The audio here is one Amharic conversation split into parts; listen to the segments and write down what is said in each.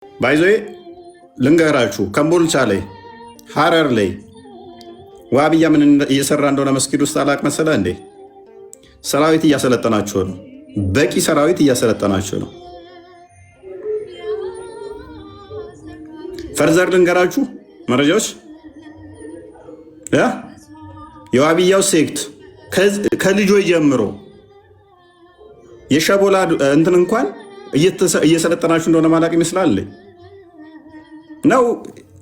ባይዞ ልንገራችሁ ከምቦልቻ ላይ ሐረር ላይ ዋብያ ምን እየሰራ እንደሆነ መስጊድ ውስጥ አላቅ መሰለ እንዴ? ሰራዊት እያሰለጠናችሁ ነው። በቂ ሰራዊት እያሰለጠናችሁ ነው። ፈርዘር ልንገራችሁ መረጃዎች የዋብያው ሴክት ከልጆች ጀምሮ የሸቦላ እንትን እንኳን እየሰለጠናችሁ እንደሆነ ማላቅ ይመስላል ነው።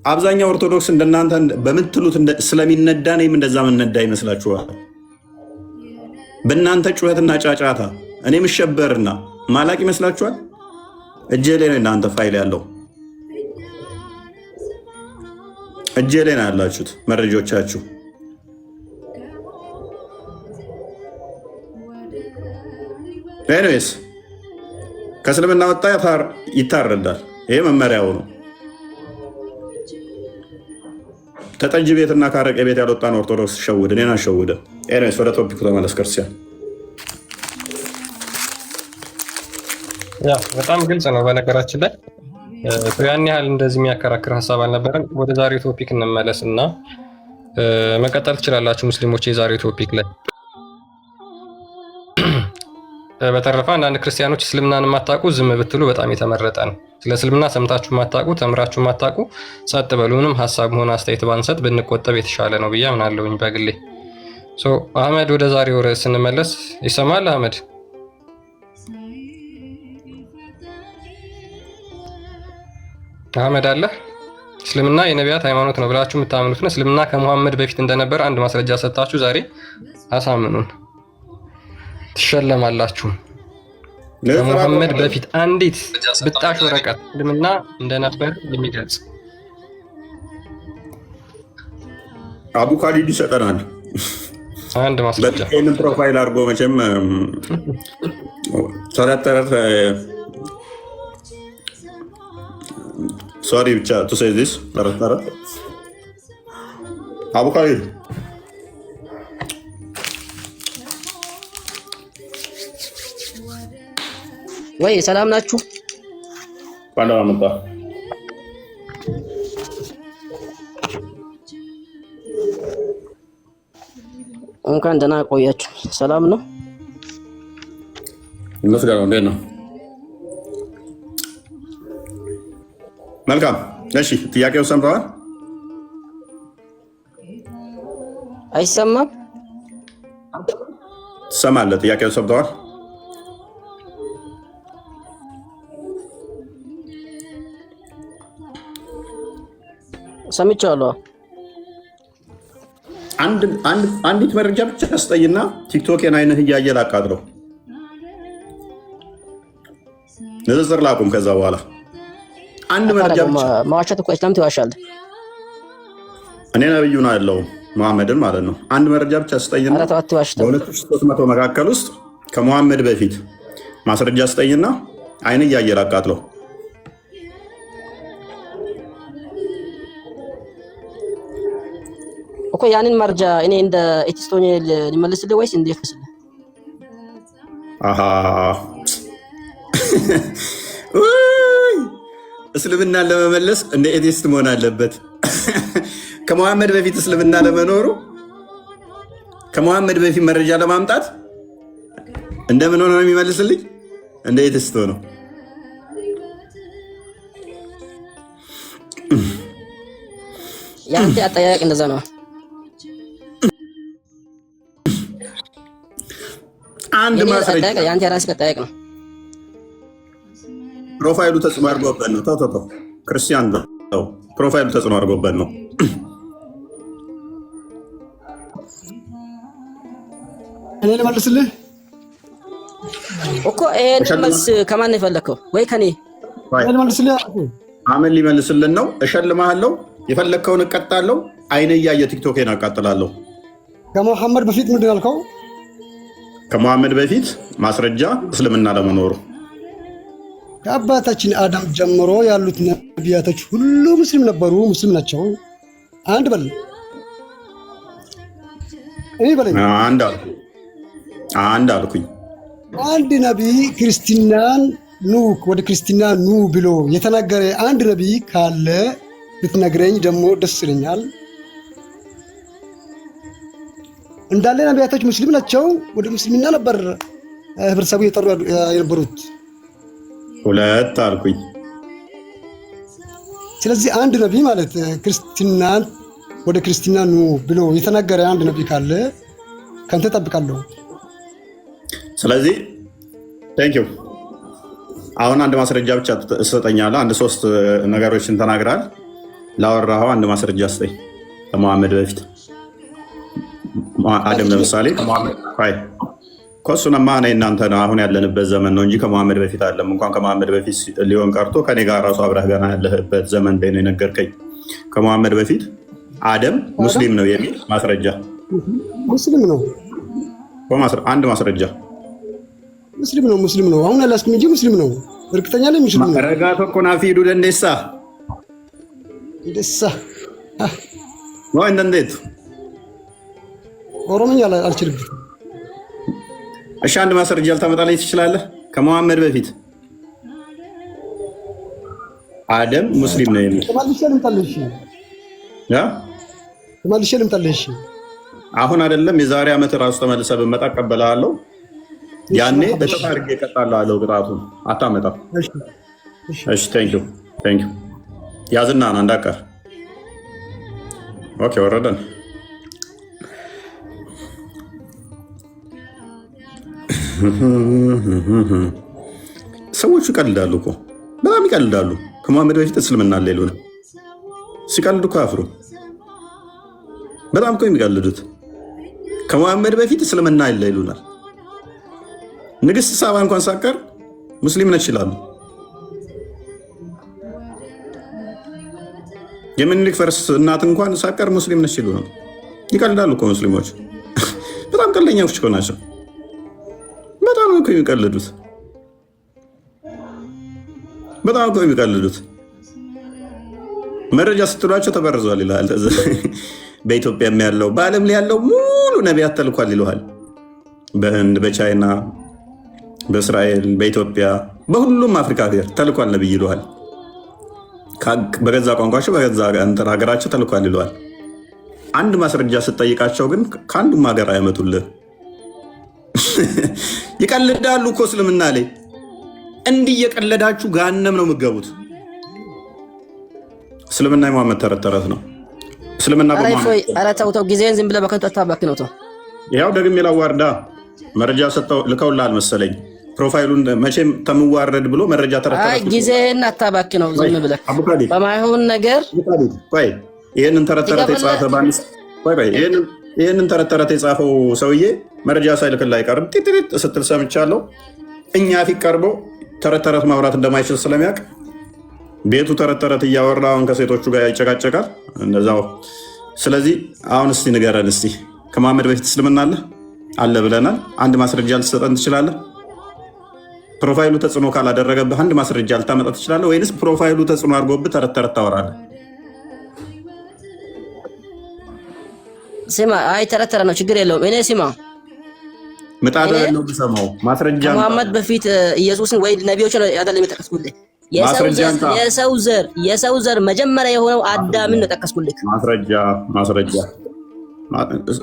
አብዛኛው ኦርቶዶክስ እንደናንተ በምትሉት ስለሚነዳ እኔም እንደዛ ምነዳ ይመስላችኋል። በእናንተ ጩኸትና ጫጫታ እኔ ምሸበርና ማላቅ ይመስላችኋል። እጄ ላይ ነው እናንተ ፋይል ያለው እጄ ላይ ነው ያላችሁት መረጃዎቻችሁ። ኤኒዌይስ ከእስልምና ወጣ ይታረዳል። ይሄ መመሪያው ነው። ተጠጅ ቤትና ካረቄ ቤት ያልወጣን ኦርቶዶክስ ሸውድ እኔን አሸውደ። ኤኒዌይስ ወደ ቶፒኩ ተመለስ። ክርስቲያን በጣም ግልጽ ነው። በነገራችን ላይ ያን ያህል እንደዚህ የሚያከራክር ሀሳብ አልነበረም። ወደ ዛሬው ቶፒክ እንመለስ እና መቀጠል ትችላላችሁ ሙስሊሞች የዛሬው ቶፒክ ላይ። በተረፈ አንዳንድ ክርስቲያኖች እስልምናን የማታውቁ ዝም ብትሉ በጣም የተመረጠ ነው። ስለ እስልምና ሰምታችሁ የማታውቁ ተምራችሁ የማታውቁ ጸጥ በሉ። ምንም ሀሳብ ሆነ አስተያየት ባንሰጥ ብንቆጠብ የተሻለ ነው ብዬ አምናለሁኝ በግሌ። አህመድ ወደ ዛሬው ርዕስ ስንመለስ ይሰማል? አህመድ አለ? እስልምና የነቢያት ሃይማኖት ነው ብላችሁ የምታምኑት ነው። እስልምና ከሙሐመድ በፊት እንደነበር አንድ ማስረጃ ሰጣችሁ። ዛሬ አሳምኑን፣ ትሸለማላችሁ። ከሙሐመድ በፊት አንዲት ብጣሽ ወረቀት እስልምና እንደነበር የሚገልጽ አቡ ካሊድ ይሰጠናል። አንድ ማስረጃ በጤን ፕሮፋይል አድርጎ መቼም ተረት ሶሪ ብቻ ቱ ሴይ ዚስ ተረት አቡ ካሊድ ወይ ሰላም ናችሁ? ባንዳ መጣ እንኳን ደህና ቆያችሁ። ሰላም ነው? ይመስገን። እንዴት ነው? መልካም። እሺ ጥያቄው ሰምተዋል? አይሰማም? ትሰማለህ? ጥያቄው ሰምተዋል? ሰምቻለሁ። አንዲት መረጃ ብቻ አስጠይና ቲክቶክን አይንህ እያየ ላቃጥለው። ንጽጽር ላቁም። ከዛ በኋላ አንድ መረጃ ብቻ። መዋሸት እኮ እስላም ትዋሻለህ። እኔ ነብዩ ነው ያለው መሐመድን ማለት ነው። አንድ መረጃ ብቻ አስጠይና በ2300 መካከል ውስጥ ከመሐመድ በፊት ማስረጃ አስጠይና አይንህ እያየ ላቃጥለው። እኮ ያንን መረጃ እኔ እንደ ኤቲስቶኒ ሊመልስልህ ወይስ እንደ ይፈስልህ? እስልምናን ለመመለስ እንደ ኤቲስት መሆን አለበት። ከመሐመድ በፊት እስልምና ለመኖሩ ከመሐመድ በፊት መረጃ ለማምጣት እንደምን ሆኖ ነው የሚመልስልኝ? እንደ ኤቲስት ነው። ያንተ አጠያየቅ እንደዛ ነው። አንድ ማስረጃ ያንተ ራስህ አጠያየቅ ነው። ፕሮፋይሉ ተጽዕኖ አድርጎበት ነው። ተው ክርስቲያን ነው። ፕሮፋይሉ ተጽዕኖ አድርጎበት ነው። እኔ ልመልስልህ እኮ ይሄን መልስ ከማን ነው የፈለከው? ወይ ከኔ ልመልስልህ? አመን ሊመልስልን ነው። እሸልምሃለሁ። የፈለግከውን እቀጣለሁ። አይነ እያየ ቲክቶኬን አቃጥላለሁ። ከመሐመድ በፊት ምንድን ያልከው? ከመሐመድ በፊት ማስረጃ እስልምና ለመኖሩ ከአባታችን አዳም ጀምሮ ያሉት ነቢያቶች ሁሉ ሙስሊም ነበሩ፣ ሙስሊም ናቸው። አንድ በል እኔ በለኝ። አንድ አልኩኝ። አንድ ነቢይ ክርስትናን ኑ ወደ ክርስትና ኑ ብሎ የተናገረ አንድ ነቢይ ካለ ብትነግረኝ ደግሞ ደስ ይለኛል። እንዳለ ነቢያቶች ሙስሊም ናቸው። ወደ ሙስሊምና ነበር ህብረተሰቡ የጠሩ የነበሩት። ሁለት አልኩኝ። ስለዚህ አንድ ነቢይ ማለት ክርስትናን ወደ ክርስትና ኑ ብሎ የተናገረ አንድ ነቢይ ካለ ከአንተ እጠብቃለሁ። ስለዚህ ቴንኪው። አሁን አንድ ማስረጃ ብቻ ትሰጠኛለህ። አንድ 3 ነገሮችን ተናግራል። ላወራኸው አንድ ማስረጃ ስጠኝ። ከመሐመድ በፊት አደም ለምሳሌ ኮሱንማ እኔ እናንተ ነው አሁን ያለንበት ዘመን ነው እንጂ ከመሐመድ በፊት አለም። እንኳን ከመሐመድ በፊት ሊሆን ቀርቶ ከኔ ጋር ራሱ አብረህ ገና ያለህበት ዘመን ላይ ነው የነገርከኝ። ከመሐመድ በፊት አደም ሙስሊም ነው የሚል ማስረጃ ሙስሊም ነው። አንድ ማስረጃ ሙስሊም ነው። አሁን አላስኩም እንጂ ሙስሊም ነው። እርግጠኛ ነኝ ሙስሊም ነው። ረጋቶ ኮናፊዱ ደንዴሳ ወይ እንዴት ኦሮሞኛ አልችልም። እሺ አንድ ማስረጃ ልታመጣልኝ ትችላለህ? ከመሐመድ በፊት አደም ሙስሊም ነው የሚል ተመልሼ ልምጣልሽ። አሁን አይደለም የዛሬ ዓመት ራሱ ተመልሰህ ብመጣ እቀበልሃለሁ። ያኔ በተጣርጌ እቀጣልሃለሁ። ቅጣቱን አታመጣም። እሺ ቴንኪው ያዝና ነው እንዳቀር። ኦኬ ወረደን። ሰዎቹ ይቀልዳሉ እኮ በጣም ይቀልዳሉ። ከመሐመድ በፊት እስልምና አለ ይሉን ሲቀልዱ እኮ አፍሩ። በጣም እኮ የሚቀልዱት ከመሐመድ በፊት እስልምና አለ ይሉናል። ንግስት ሳባ እንኳን ሳቀር ሙስሊም ነች ይላሉ። የምኒልክ ፈርስ እናት እንኳን ሳቀር ሙስሊም ነች ይሉናል። ይቀልዳሉ እኮ ሙስሊሞች። በጣም ቀልደኛዎች እኮ ናቸው። በጣም እኮ የሚቀልዱት መረጃ ስትሏቸው ተበርዟል ይላል። በኢትዮጵያም ያለው በዓለም ላይ ያለው ሙሉ ነቢያት ተልኳል ይለዋል። በህንድ፣ በቻይና፣ በእስራኤል፣ በኢትዮጵያ፣ በሁሉም አፍሪካ ሀገር ተልኳል ነብይ ይለዋል። በገዛ ቋንቋቸው በገዛ ሀገራቸው ተልኳል ይለዋል። አንድ ማስረጃ ስትጠይቃቸው ግን ከአንዱም ሀገር አያመጡልህ። ይቀልዳሉ እኮ እስልምና ላይ እንዲህ የቀለዳችሁ ጋነም ነው የምትገቡት። እስልምና የመሐመድ ተረት ተረት ነው። እስልምና ተው ጊዜን ዝም ብለህ በከንቱ አታባክነው። ተው ያው ደግሜ ላዋርዳ መረጃ ሰጠው ልከውልሃል መሰለኝ። ፕሮፋይሉን መቼም ተምዋረድ ብሎ መረጃ ተረት ተረት ጊዜን አታባክነው። ዝም ብለህ በማይሆን ነገር ይህንን ተረት ተረት የጻፈ ባንስ ይህንን ተረት ተረት የጻፈው ሰውዬ መረጃ ሳይልክልህ አይቀርም። ጢጢጥ ስትል ሰምቻለሁ። እኛ ፊት ቀርቦ ተረት ተረት ማውራት እንደማይችል ስለሚያውቅ ቤቱ ተረት ተረት እያወራ አሁን ከሴቶቹ ጋር ይጨቃጨቃል እንደዛው። ስለዚህ አሁን እስቲ ንገረን፣ እስቲ ከመሐመድ በፊት እስልምና አለ ብለናል። አንድ ማስረጃ ልትሰጠን ትችላለህ? ፕሮፋይሉ ተጽዕኖ ካላደረገብህ አንድ ማስረጃ ልታመጣ ትችላለህ? ወይንስ ፕሮፋይሉ ተጽዕኖ አድርጎብህ ተረት ተረት ታወራለህ? ስማ፣ አይ ተረት ተረት ነው፣ ችግር የለውም። እኔ ስማ ምጣድ ነው የምሰማው ማስረጃ ከመሐመድ በፊት ኢየሱስን ወይ ነቢዮችን አይደለም የጠቀስኩልህ። የሰው ዘር መጀመሪያ የሆነው አዳምን ነው ጠቀስኩልህ። ማስረጃ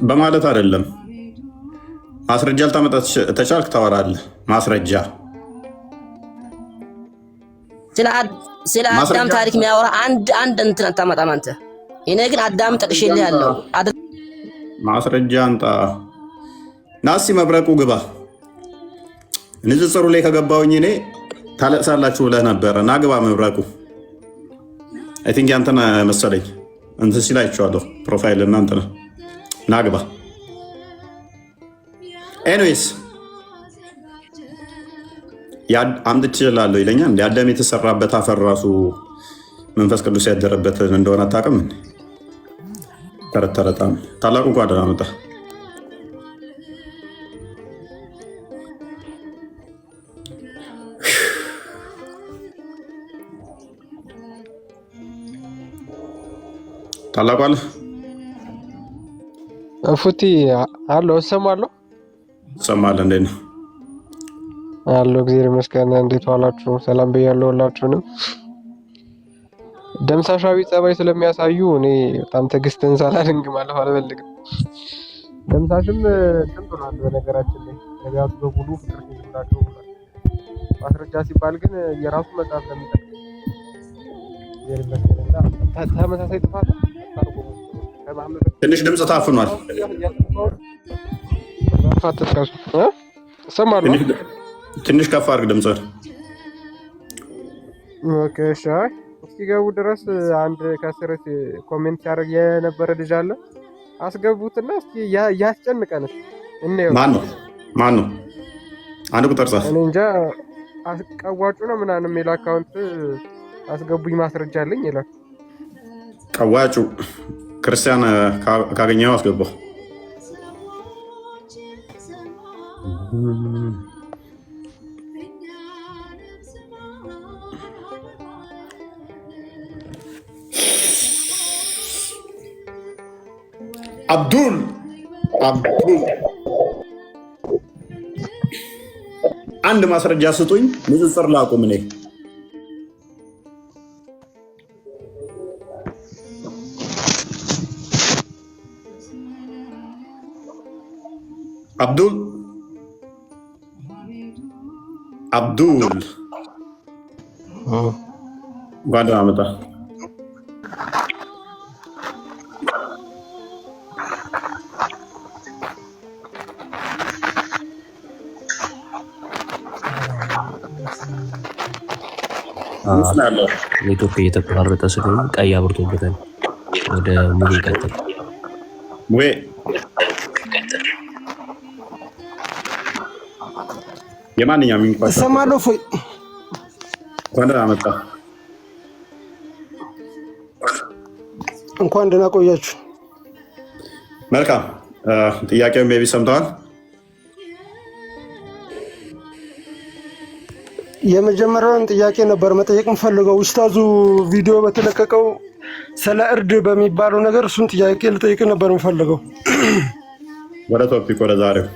በማለት አይደለም። ማስረጃ ልታመጣ ተቻልክ ታወራለህ። ማስረጃ ስለ አዳም ታሪክ የሚያወራ አንድ እንትን አታመጣም አንተ። እኔ ግን አዳም ጠቅሼልህ ያለው ማስረጃ አንጣ። ናሲ መብረቁ ግባ። ንጽጽሩ ላይ ከገባውኝ እኔ ታለቅሳላችሁ ብለህ ነበረ። ና ግባ መብረቁ። አይ ቲንክ ያንተን መሰለኝ እንትን ሲል አይቼዋለሁ ፕሮፋይል እናንተ ነው። ና ግባ። ኤኒዌይስ አምጥቼ እላለሁ ይለኛል። እንደ አዳም የተሰራበት አፈር ራሱ መንፈስ ቅዱስ ያደረበት እንደሆነ አታውቅም? ተረት ተረጣም ታላቁ ጓደና መጣ። ታላቁ አለ ፉቲ አሎ እሰማለሁ። ትሰማለህ? እንዴት ነው? አለው እግዚአብሔር ይመስገን። እንዴት ዋላችሁ? ሰላም ብያለሁ ሁላችሁንም። ደምሳሻዊ ጸባይ ስለሚያሳዩ እኔ በጣም ትዕግስትን ሳላደንግ ማለፍ አልፈልግም። ደምሳሽም እንትን ብሏል። በነገራችን ላይ ነቢያቱ በሙሉ ፍቅር ሲይዙላቸው ብሏል። ማስረጃ ሲባል ግን የራሱ መጽሐፍ ለሚጠቅም እግዚአብሔር ይመስገንና ተመሳሳይ ጥፋት ትንሽ ድምፅ ታፍኗል። ትንሽ ከፍ አድርግ ድምፅ። ኦኬ እሺ። እስኪገቡ ድረስ አንድ ከስር ኮሜንት ሲያደርግ የነበረ ልጅ አለ። አስገቡትና እስኪ ያስጨንቀን እንየው። ማን ነው? አንድ ቁጥር ጻፍ። እኔ እንጃ ቀዋጩ ነው ምናምን የሚል አካውንት አስገቡኝ ማስረጃ አለኝ ይላል። ቀዋጩ ክርስቲያን ካገኘው አስገባው። አብዱል አንድ ማስረጃ ስጡኝ፣ ንጽጽር ላቁም። እኔ አብዱል ጓዳ አመጣ። ኔትወርክ እየተቆራረጠ ስለሆነ ቀይ አብርቶበታል። ወደ ሙሉ ይቀጥል። ወይ የማንኛውም የሚንቋሽ እሰማለሁ። ፎይ እንኳን ደህና መጣ። እንኳን ደህና ቆያችሁ። መልካም ጥያቄውን ሜቢ ሰምተዋል። የመጀመሪያውን ጥያቄ ነበር መጠየቅ የምፈልገው። ኡስታዙ ቪዲዮ በተለቀቀው ስለ እርድ በሚባለው ነገር እሱን ጥያቄ ልጠይቅ ነበር የምፈልገው። ወደ ቶፒክ ወደ ዛሬው።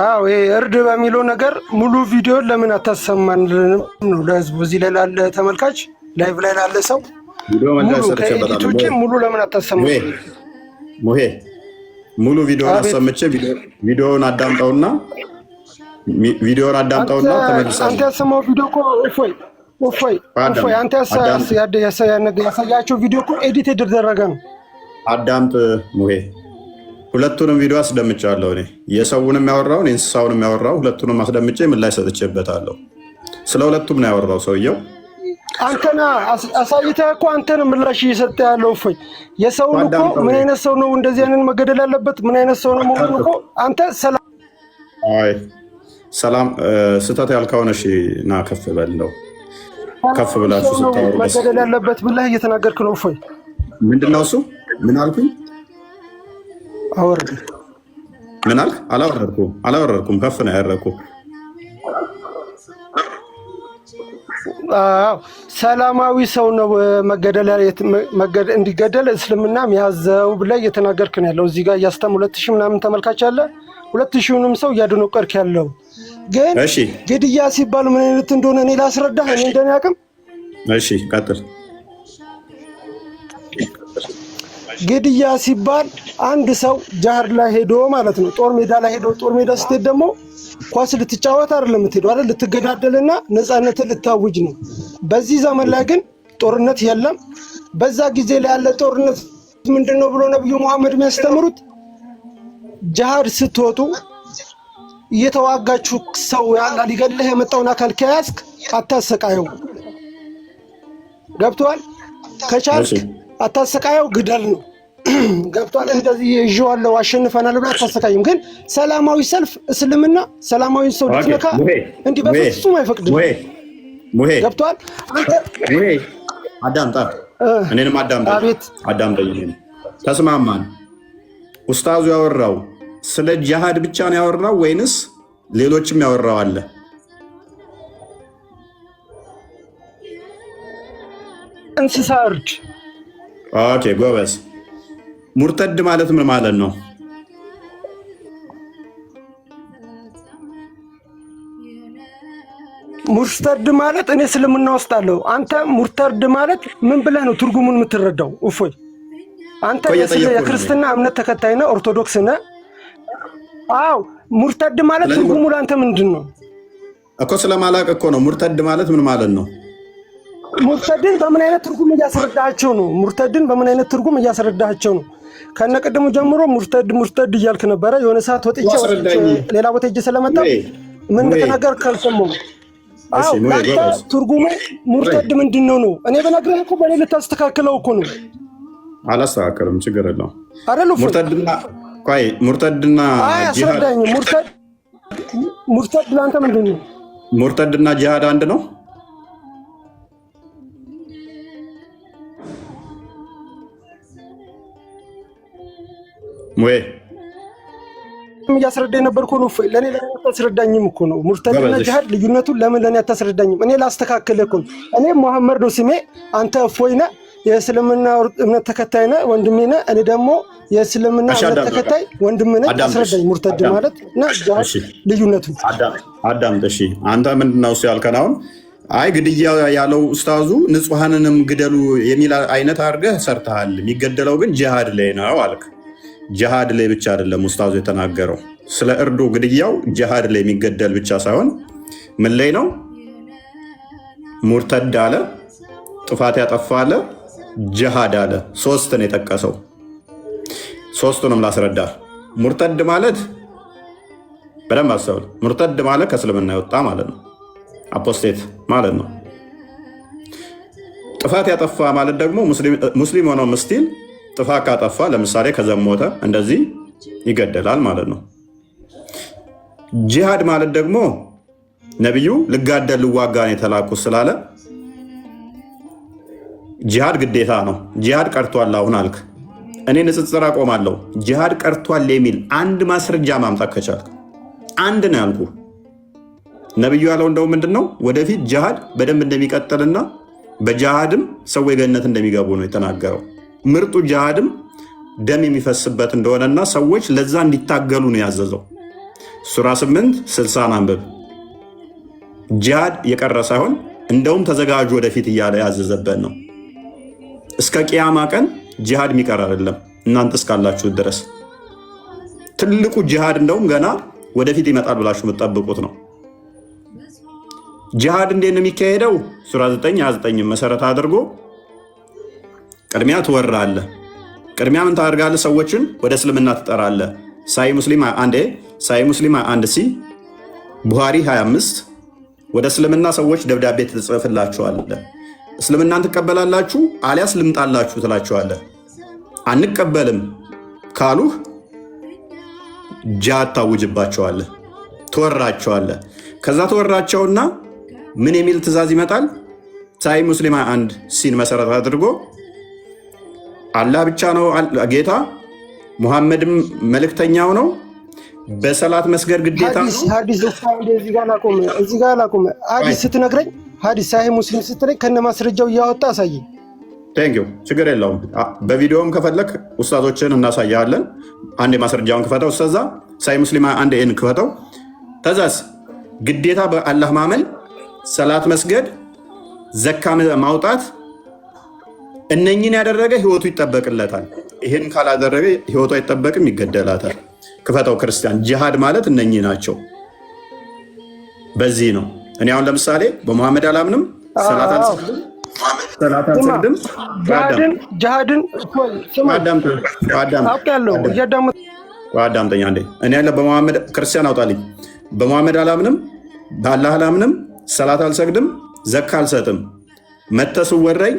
አዎ ይሄ እርድ በሚለው ነገር ሙሉ ቪዲዮ ለምን አታሰማንልንም ነው ለህዝቡ፣ እዚህ ላይ ላለ ተመልካች፣ ላይቭ ላይ ላለ ሰው ሙሉ ለምን አታሰማን? ሙሉ ቪዲዮውን አሰምቼ ቪዲዮውን አዳምጠውና ተመልሰን አንተ ያሰማው ቪዲዮ እኮ እፎይ አንተ ያሳያቸው ቪዲዮ እኮ ኤዲት የተደረገ ነው። አዳምጥ ሙሄ፣ ሁለቱንም ቪዲዮ አስደምጫለሁ። እኔ የሰውንም ያወራውን የእንስሳውንም ያወራው ሁለቱንም አስደምጬ ምላሽ ሰጥቼበታለሁ። ስለ ሁለቱም ነው ያወራው ሰውየው። አንተና አሳይተህ እኮ አንተን ምላሽ እየሰጠ ያለው እፎይ። የሰውን እኮ ምን አይነት ሰው ነው እንደዚህ አይነት መገደል ያለበት ምን አይነት ሰው ነው መሆኑን እኮ አንተ ሰላም ስህተት ያልከውን እሺ ና ከፍ በለው። ከፍ ብላችሁ ስታወሩ መገደል ያለበት ብለህ እየተናገርክ ነው እፎይ። ምንድነው እሱ? ምን አልኩኝ? አወርድ። ምን አልክ? አላወረድኩም። ከፍ ነው ያደረኩ። ሰላማዊ ሰው ነው እንዲገደል እስልምና የሚያዘው ብለህ እየተናገርክ ነው ያለው። እዚህ ጋር እያስተም 2000 ምናምን ተመልካች አለ። 2000ንም ሰው እያደነቀርክ ያለው ግን ግድያ ሲባል ምን አይነት እንደሆነ እኔ ላስረዳህ። እኔ እንደኔ አቅም እሺ ቀጥል። ግድያ ሲባል አንድ ሰው ጃህር ላይ ሄዶ ማለት ነው፣ ጦር ሜዳ ላይ ሄዶ፣ ጦር ሜዳ ስትሄድ ደግሞ ኳስ ልትጫወት አይደለም የምትሄደው አይደል? ልትገዳደልና ነፃነትን ልታውጅ ነው። በዚህ ዘመን ላይ ግን ጦርነት የለም። በዛ ጊዜ ላይ ያለ ጦርነት ምንድነው ብሎ ነብዩ መሐመድ የሚያስተምሩት ጃሃድ ስትወጡ እየተዋጋችሁ ሰው ያላ ሊገድልህ የመጣውን አካል ከያዝክ አታሰቃየው። ገብቷል? ከቻልክ አታሰቃየው፣ ግደል ነው። ገብቷል? እንደዚህ ይዤዋለሁ አሸንፈናል ብለህ አታሰቃይም። ግን ሰላማዊ ሰልፍ እስልምና ሰላማዊ ሰው ልትነካ እንዲህ በፍጹም አይፈቅድም። ገብቷል? አዳምጣ፣ እኔንም አዳምጠኝ። ተስማማን? ኡስታዙ ያወራው ስለ ጂሃድ ብቻ ነው ያወራው ወይንስ ሌሎችም ያወራው አለ? እንስሳ እርድ። ኦኬ ጎበዝ። ሙርተድ ማለት ምን ማለት ነው? ሙርተድ ማለት እኔ እስልምና ውስጥ አለው። አንተ ሙርተድ ማለት ምን ብለህ ነው ትርጉሙን የምትረዳው? እፎይ አንተ የክርስትና እምነት ተከታይ ነህ፣ ኦርቶዶክስ ነህ። አዎ ሙርተድ ማለት ትርጉሙ ለአንተ ምንድን ነው እኮ? ስለማላቅ እኮ ነው። ሙርተድ ማለት ምን ማለት ነው? ሙርተድን በምን አይነት ትርጉም እያስረዳቸው ነው? ሙርተድን በምን አይነት ትርጉም እያስረዳቸው ነው? ከነቀደሙ ጀምሮ ሙርተድ እያልክ ነበረ። የሆነ ሰዓት ወጥቼ ሌላ ቦታ ሄጄ ስለመጣ ምን እንደተናገር ካልሰማሁ። አዎ ለአንተ ትርጉሙ ሙርተድ ምንድን ነው ነው? እኔ በነገርህ እኮ በኔ ልታስተካክለው እኮ ነው። አላስተካከልም፣ ችግር የለውም። አይደል? ሙርተድና ጂሃድ ሙርተድ ለአንተ ምንድን ነው? ሙርተድና ጂሃድ አንድ ነው ወይ? እያስረዳኝ ነበር እኮ ነው። ለኔ አታስረዳኝም እኮ ነው። ሙርተድና ጂሃድ ልዩነቱን ለምን ለኔ አታስረዳኝም? እኔ ላስተካክልህ እኮ ነው። እኔ መሐመድ ነው ስሜ፣ አንተ እፎይ ነህ፣ የእስልምና እምነት ተከታይ ነህ፣ ወንድሜ ነህ። እኔ ደግሞ የእስልምና እምነት ተከታይ ወንድም ነህ። አስረዳኝ ሙርተድ ማለት እና ጂሃድ ልዩነቱን አዳምጥ። እሺ አንተ ምንድነው እሱ ያልከን? አሁን አይ ግድያ ያለው ኡስታዙ ንጹሃንንም ግደሉ የሚል አይነት አድርገህ ሰርተሃል። የሚገደለው ግን ጂሃድ ላይ ነው አልክ። ጂሃድ ላይ ብቻ አይደለም ኡስታዙ የተናገረው። ስለ እርዱ ግድያው ጂሃድ ላይ የሚገደል ብቻ ሳይሆን ምን ላይ ነው? ሙርተድ አለ፣ ጥፋት ያጠፋ አለ፣ ጂሃድ አለ። ሶስት ነው የጠቀሰው። ሶስቱንም ላስረዳ። ሙርተድ ማለት በደንብ አስተውል። ሙርተድ ማለት ከእስልምና የወጣ ማለት ነው። አፖስቴት ማለት ነው። ጥፋት ያጠፋ ማለት ደግሞ ሙስሊም ሆኖ ምስቲል ጥፋት ካጠፋ ለምሳሌ ከዘሞተ እንደዚህ ይገደላል ማለት ነው። ጂሃድ ማለት ደግሞ ነቢዩ ልጋደል ልዋጋ ነው የተላኩት ስላለ ጂሃድ ግዴታ ነው። ጂሃድ ቀርቷል አሁን አልክ። እኔ ንጽጽር አቆማለሁ። ጂሃድ ቀርቷል የሚል አንድ ማስረጃ ማምጣት ከቻልክ አንድ ነው ያልኩ። ነቢዩ ያለው እንደው ምንድን ነው? ወደፊት ጂሃድ በደንብ እንደሚቀጥልና በጂሃድም ሰዎች ገነት እንደሚገቡ ነው የተናገረው። ምርጡ ጂሃድም ደም የሚፈስበት እንደሆነና ሰዎች ለዛ እንዲታገሉ ነው ያዘዘው። ሱራ 8:60 አንብብ። ጂሃድ የቀረ ሳይሆን እንደውም ተዘጋጁ ወደፊት እያለ ያዘዘበት ነው። እስከ ቅያማ ቀን ጂሃድ የሚቀር አይደለም። እናንተ እስካላችሁ ድረስ ትልቁ ጂሃድ እንደውም ገና ወደፊት ይመጣል ብላችሁ የምትጠብቁት ነው። ጂሃድ እንዴት ነው የሚካሄደው? ሱራ 9:29 መሰረት አድርጎ ቅድሚያ ትወራለህ። ቅድሚያ ምን ታደርጋለህ? ሰዎችን ወደ እስልምና ትጠራለህ። ሳይ ሙስሊም 1 ሲ ቡሃሪ 25 ወደ እስልምና ሰዎች ደብዳቤ ትጽፍላችኋለህ። እስልምናን ትቀበላላችሁ አሊያስ ልምጣላችሁ ትላችኋለህ። አንቀበልም ካሉህ ጂሃድ ታውጅባቸዋለህ፣ ትወራቸዋለህ። ከዛ ተወራቸውና ምን የሚል ትእዛዝ ይመጣል? ሳይ ሙስሊም 1 ሲን መሰረት አድርጎ አላህ ብቻ ነው ጌታ፣ ሙሐመድም መልእክተኛው ነው፣ በሰላት መስገድ ግዴታ ነው። ሐዲስ እዚህ ጋር ላቁም። ሐዲስ ስትነግረኝ ሐዲስ ሳሂህ ሙስሊም ስትለኝ ከነ ማስረጃው እያወጣ አሳየኝ። ቴንኪው፣ ችግር የለውም። በቪዲዮም ከፈለክ ኡስታዞችን እናሳያለን። አንድ ማስረጃውን ክፈተው። እስተዛ ሳሂህ ሙስሊም 1 ክፈተው። ተዛስ ግዴታ በአላህ ማመን፣ ሰላት መስገድ፣ ዘካ ማውጣት፣ እነኝን ያደረገ ህይወቱ ይጠበቅለታል። ይህን ካላደረገ ህይወቱ አይጠበቅም፣ ይገደላታል። ክፈተው ክርስቲያን። ጂሃድ ማለት እነኚህ ናቸው። በዚህ ነው እኔ አሁን ለምሳሌ በሙሐመድ አላምንም፣ ሰላት አልሰግድም። አዳምጠኛ እንዴ እኔ ያለ በሙሐመድ ክርስቲያን አውጣልኝ። በሙሐመድ አላምንም፣ በአላህ አላምንም፣ ሰላት አልሰግድም፣ ዘካ አልሰጥም። መተስወረኝ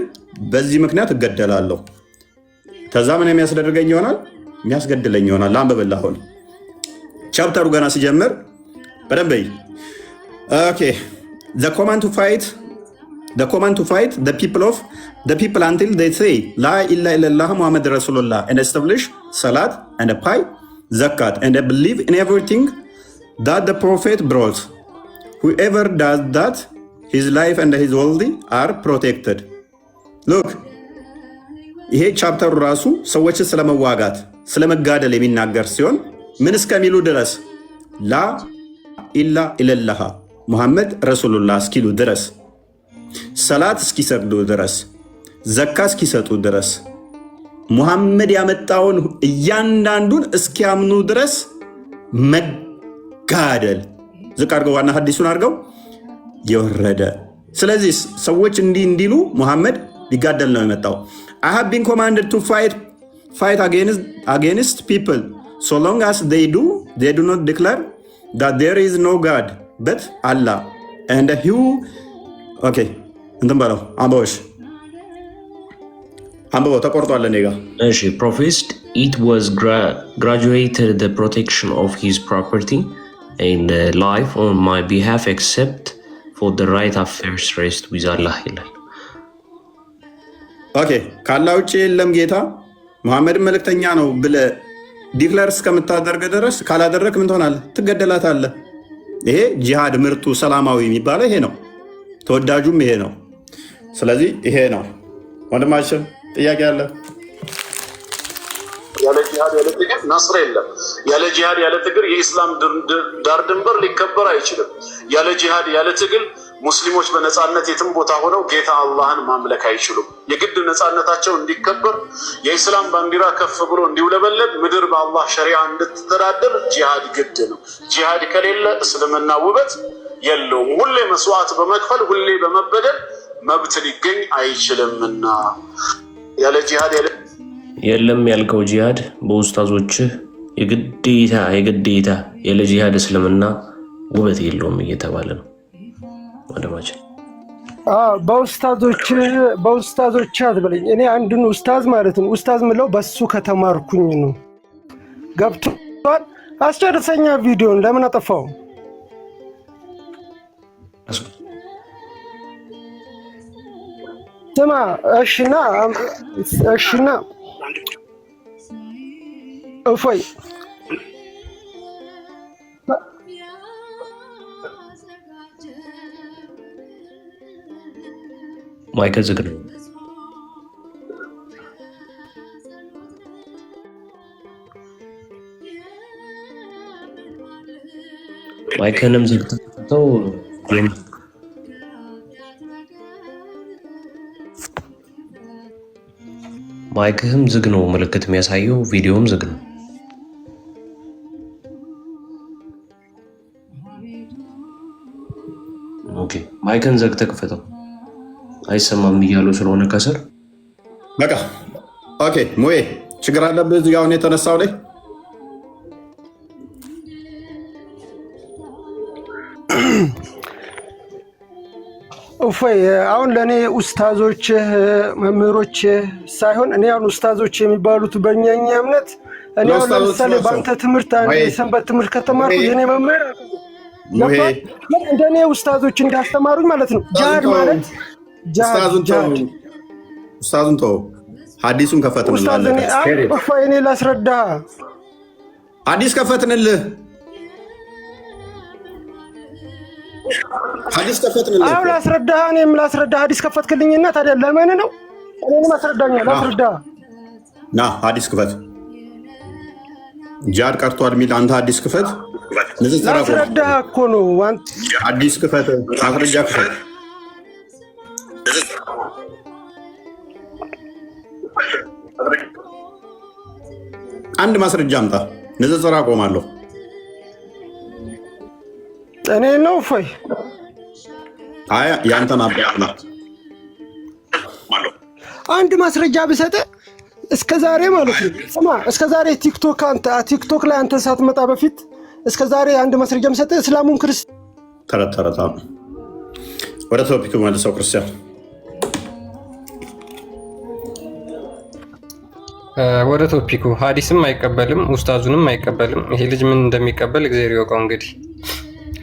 በዚህ ምክንያት እገደላለሁ። ከዛ ምን የሚያስደርገኝ ይሆናል? የሚያስገድለኝ ይሆናል። አንብብልህ አሁን ቻፕተሩ ገና ሲጀምር በደንብ ኦኬ the command to fight the people until they say la ilaha illallah muhammad rasulullah and establish salat and pay zakat and believe in everything that the prophet brought. Whoever does that, his life and his world are protected. Look, ይሄ ቻፕተሩ ራሱ ሰዎችን ስለመዋጋት ስለመጋደል የሚናገር ሲሆን ምን እስከሚሉ ድረስ ላ ኢላ ኢለላህ ሙሐመድ ረሱሉላህ እስኪሉ ድረስ፣ ሰላት እስኪሰግዱ ድረስ፣ ዘካ እስኪሰጡ ድረስ፣ ሙሐመድ ያመጣውን እያንዳንዱን እስኪያምኑ ድረስ መጋደል ዝቅ አድርገው ዋና ሐዲሱን አድርገው የወረደ። ስለዚህ ሰዎች እንዲህ እንዲሉ ሙሐመድ ሊጋደል ነው የመጣው። I have been commanded to fight against people so long as they do not declare that there is no God but Allah and who okay እንትን በለው አንበው ተቆርጧል እኔ ጋር እሺ professed it was graduated the protection of his property and life on my behalf except for the right of first rest with Allah ይላል። ኦኬ ካላህ ውጭ የለም ጌታ መሐመድን መልእክተኛ ነው ብለህ ዲክለር እስከምታደርግ ድረስ ካላደረክ ምን ትሆናለህ? ትገደላታለህ። ይሄ ጂሃድ ምርጡ ሰላማዊ የሚባለው ይሄ ነው። ተወዳጁም ይሄ ነው። ስለዚህ ይሄ ነው። ወንድማችን ጥያቄ አለ? ያለ ጂሃድ ያለ ትግል ናስር የለም። ያለ ጂሃድ ያለ ትግል የኢስላም ዳር ድንበር ሊከበር አይችልም። ያለ ጂሃድ ያለ ትግል ሙስሊሞች በነፃነት የትም ቦታ ሆነው ጌታ አላህን ማምለክ አይችሉም። የግድ ነፃነታቸው እንዲከበር የኢስላም ባንዲራ ከፍ ብሎ እንዲውለበለብ ምድር በአላህ ሸሪዓ እንድትተዳደር ጂሃድ ግድ ነው። ጂሃድ ከሌለ እስልምና ውበት የለውም። ሁሌ መስዋዕት በመክፈል ሁሌ በመበደል መብት ሊገኝ አይችልምና ያለ ጂሃድ የለም ያልከው ጂሃድ በኡስታዞችህ የግዴታ ያለ ጂሃድ እስልምና ውበት የለውም እየተባለ ነው። ወደማችን በኡስታዞች አትበለኝ። እኔ አንድን ኡስታዝ ማለት ነው ኡስታዝ ምለው በሱ ከተማርኩኝ ነው። ገብቷል? አስጨርሰኛ ቪዲዮን ለምን አጠፋው? ስማ እሺና እፎይ ማይክል ዝግ ነው። ማይክንም ዝግ ተው። ማይክህም ዝግ ነው ምልክት የሚያሳየው፣ ቪዲዮም ዝግ ነው። ኦኬ ማይክን ዘግ ተከፈተው። አይሰማም እያሉ ስለሆነ ከስር በቃ ኦኬ። ሙዬ ችግር አለብህ እዚህ ጋር የተነሳው ላይ እፎይ አሁን ለእኔ ኡስታዞች መምህሮች ሳይሆን እኔ አሁን ኡስታዞች የሚባሉት በእኛ እምነት እኔ አሁን ለምሳሌ በአንተ ትምህርት አንድ የሰንበት ትምህርት ከተማርኩ የኔ መምህር እንደኔ ኡስታዞች እንዳስተማሩኝ ማለት ነው። ጂሃድ ማለት ኡስታዙን ተው፣ ሐዲሱን ከፈትንልህ። እፎይ እኔ ላስረዳ፣ ሐዲስ ከፈትንልህ። ሐዲስ ከፈትንልህ። አሁን ላስረዳ፣ እኔም ላስረዳ። ሐዲስ ከፈትክልኝና ታዲያ ለምን ነው እኔንም አስረዳኛ? ላስረዳ ና ሐዲስ ክፈት። ጂሃድ ቀርቷል የሚል አንተ ሐዲስ ክፈት። ላስረዳ እኮ ነው። ሐዲስ ክፈት፣ ማስረጃ ክፈት። አንድ ማስረጃ አምጣ። ንጽጽር አቆማለሁ። እኔ ነው እፎይ አይ ያንተን አባና አንድ ማስረጃ ብሰጥ እስከዛሬ ማለት ነው። ስማ እስከዛሬ ቲክቶክ ላይ አንተ ሳትመጣ በፊት እስከዛሬ አንድ ማስረጃ ብሰጥ እስላሙን ክርስቲያን ተረታ ወደ ቶፒኩ መልሰው ክርስቲያን ወደ ቶፒኩ ሐዲስም አይቀበልም ኡስታዙንም አይቀበልም። ይሄ ልጅ ምን እንደሚቀበል እግዚአብሔር ይወቀው። እንግዲህ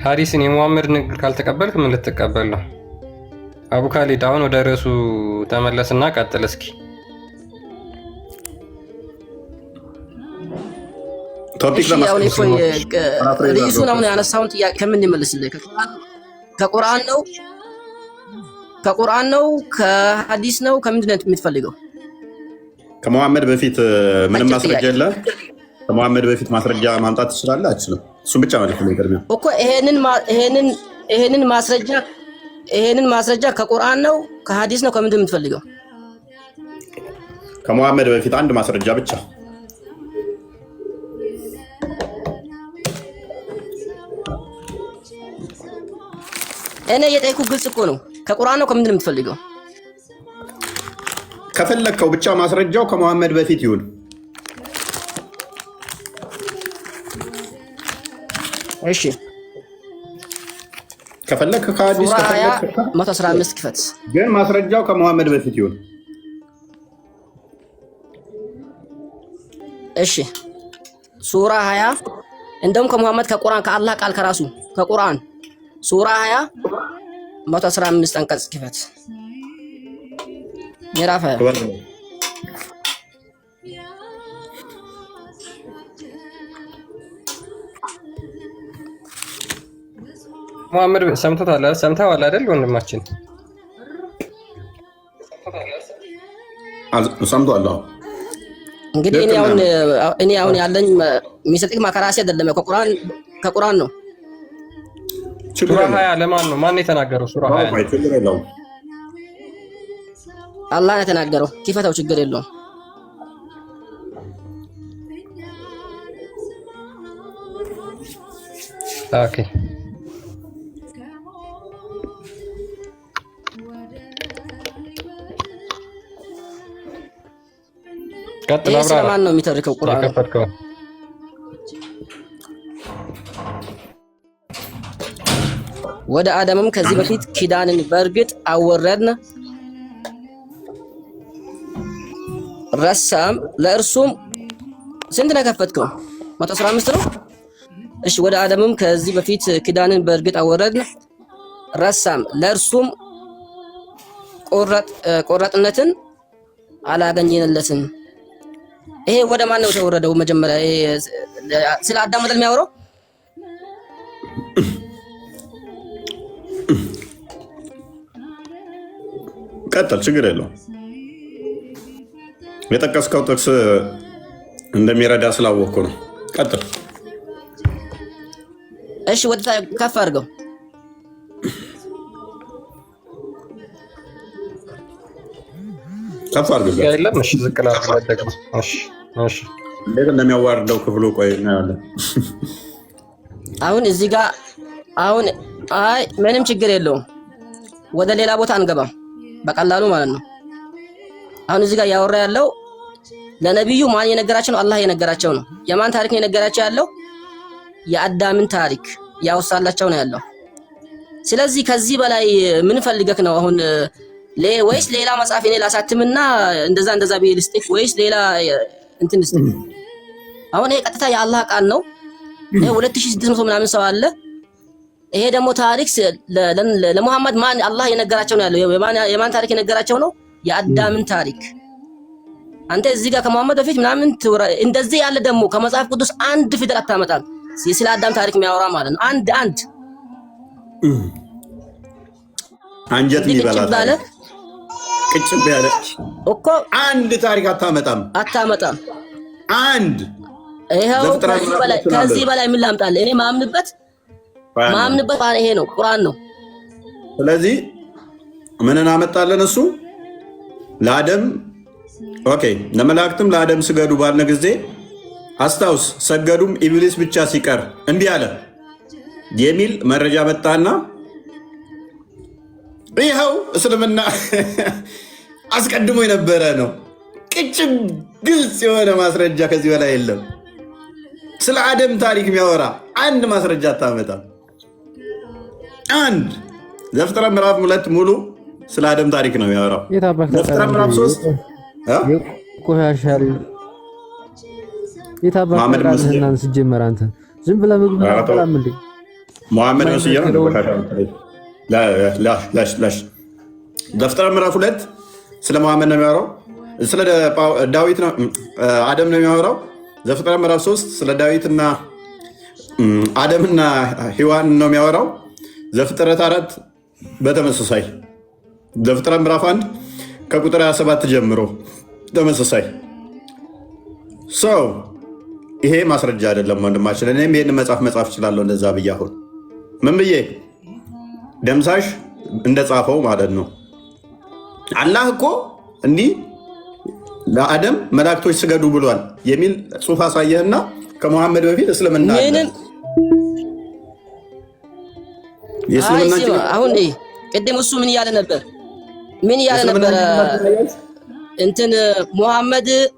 ሐዲስን የሙሐመድ ንግግር ካልተቀበልክ ምን ልትቀበል ነው? አቡ ካሊድ አሁን ወደ ርዕሱ ተመለስና ቀጥል እስኪ። ርዕሱን አሁን ያነሳውን ጥያቄ ከምን ይመልስልህ? ከቁርአን ነው ከሐዲስ ነው ከምንድን ነው የምትፈልገው? ከሙሐመድ በፊት ምንም ማስረጃ የለም። ከሙሐመድ በፊት ማስረጃ ማምጣት ትችላለህ? አችልም። እሱም ብቻ ማለት ነው። ይገርም እኮ ይሄንን ማስረጃ ከቁርአን ነው ከሐዲስ ነው ከምንድን የምትፈልገው? ከመሐመድ በፊት አንድ ማስረጃ ብቻ። እኔ የጠየኩህ ግልጽ እኮ ነው። ከቁርአን ነው ከምንድን የምትፈልገው? ከፈለግከው ብቻ ማስረጃው ከመሐመድ በፊት ይሁን። እሺ ከፈለክ ከሐዲስ ከፈለክ 115 ክፈት፣ ግን ማስረጃው ከመሐመድ በፊት ይሁን። እሺ ሱራ 20 እንደውም ከመሐመድ ከቁርአን ከአላህ ቃል ከራሱ ከቁርአን ሱራ 20 115 አንቀጽ ክፈት። ምዕራፍ መሐመድ ሰምተዋል አይደል ወንድማችን? ሰምቷል። እንግዲህ እኔ አሁን ያለኝ የሚሰጥክ ማከራሲ አይደለም፣ ከቁርአን ነው። ሱራ 20 ለማን ነው? ማን የተናገረው? ሱራ 20 አላህ ነው የተናገረው። ክፈተው፣ ችግር የለውም። ኦኬ ይህ ስለማን ነው የሚተርከው? ቁርአን ወደ አደምም ከዚህ በፊት ኪዳንን በእርግጥ አወረድን፣ ረሳም ለእርሱም ስንት ነው ከፈትከው? 115 ነው። እሺ ወደ አደምም ከዚህ በፊት ኪዳንን በእርግጥ አወረድን፣ ረሳም ለእርሱም ቆረጥነትን አላገኘንለትም። ይሄ ወደ ማን ነው የተወረደው? መጀመሪያ ስለ አዳም አይደል የሚያወራው? ቀጥል፣ ችግር የለውም። የጠቀስከው ጥቅስ እንደሚረዳ ስላወቅኩ ነው። ቀጥል። እሺ ወደ ከፍ አድርገው። ከፍ አድርገው። የለም እሺ፣ ዝቅ ላድርግ። እሺ እንዴት እንደሚያዋርደው ክፍሉ ቆይ እናያለን። አሁን እዚህ ጋር አይ ምንም ችግር የለውም። ወደ ሌላ ቦታ አንገባም፣ በቀላሉ ማለት ነው። አሁን እዚህ ጋር ያወራ ያለው ለነብዩ ማን የነገራቸው ነው? አላህ የነገራቸው ነው። የማን ታሪክ ነው የነገራቸው ያለው? የአዳምን ታሪክ ያወሳላቸው ነው ያለው። ስለዚህ ከዚህ በላይ ምን ፈልገክ ነው አሁን? ወይስ ሌላ መጽሐፍ እኔ ላሳትምና እንደዛ ብዬ ልስጥክ? ወይስ ሌላ እንትን ልስጥክ? አሁን ይሄ ቀጥታ የአላህ ቃል ነው። ይሄ 2600 ምናምን ሰው አለ። ይሄ ደግሞ ታሪክ ለሙሐመድ ማን አላህ የነገራቸው ነው ያለው። የማን ታሪክ የነገራቸው ነው? የአዳምን ታሪክ። አንተ እዚህ ጋር ከሙሐመድ በፊት ምናምን እንደዚህ ያለ ደግሞ ከመጽሐፍ ቅዱስ አንድ ፊደል አታመጣም ስለ አዳም ታሪክ የሚያወራ ማለት ነው። አንድ አንጀት ይበላል ቅጭብ ያለ እኮ አንድ ታሪክ አታመጣም። አንድ ይሄው ከዚህ በላይ ምን ላምጣልህ? እኔ ማምንበት ይሄ ነው፣ ቁርአን ነው። ስለዚህ ምንን አመጣለን? እሱ ለአደም ኦኬ፣ ለመላእክትም ለአደም ስገዱ ባልነ ጊዜ አስታውስ፣ ሰገዱም ኢብሊስ ብቻ ሲቀር እንዲህ አለ የሚል መረጃ መጣና ይኸው እስልምና አስቀድሞ የነበረ ነው። ቅጭም ግልጽ የሆነ ማስረጃ ከዚህ በላይ የለም። ስለ አደም ታሪክ የሚያወራ አንድ ማስረጃ አታመጣም። አንድ ዘፍጥረት ምዕራፍ 2 ሙሉ ስለ አደም ታሪክ ነው የሚያወራው። ዘፍጥረት ምዕራፍ 3 ቆሻሻል መሐመድ የታባከራልና ሲጀመር አንተ ዝም ብለህ ምግብ አጣላም እንዴ? መሐመድ ነው ሲጀመር ላሽ ዘፍጥረት ምዕራፍ 2 ስለ መሐመድ ነው የሚያወራው። ስለ ዳዊት ነው አደም ነው የሚያወራው። ዘፍጥረት ምዕራፍ 3 ስለ ዳዊትና አደምና ሔዋን ነው የሚያወራው። ዘፍጥረት 4 በተመሳሳይ ዘፍጥረት ምዕራፍ 1 ከቁጥር 27 ጀምሮ ተመሳሳይ ሰው። ይሄ ማስረጃ አይደለም ወንድማችን። እኔም ይሄን መጽሐፍ መጻፍ እችላለሁ እንደዛ ብዬ አሁን ምን ብዬ ደምሳሽ እንደጻፈው ማለት ነው። አላህ እኮ እንዲህ ለአደም መላእክቶች ስገዱ ብሏል የሚል ጽሑፍ አሳየህና ከመሐመድ በፊት እስልምና አሁን ቅድም እሱ ምን እያለ ነበር? እንትን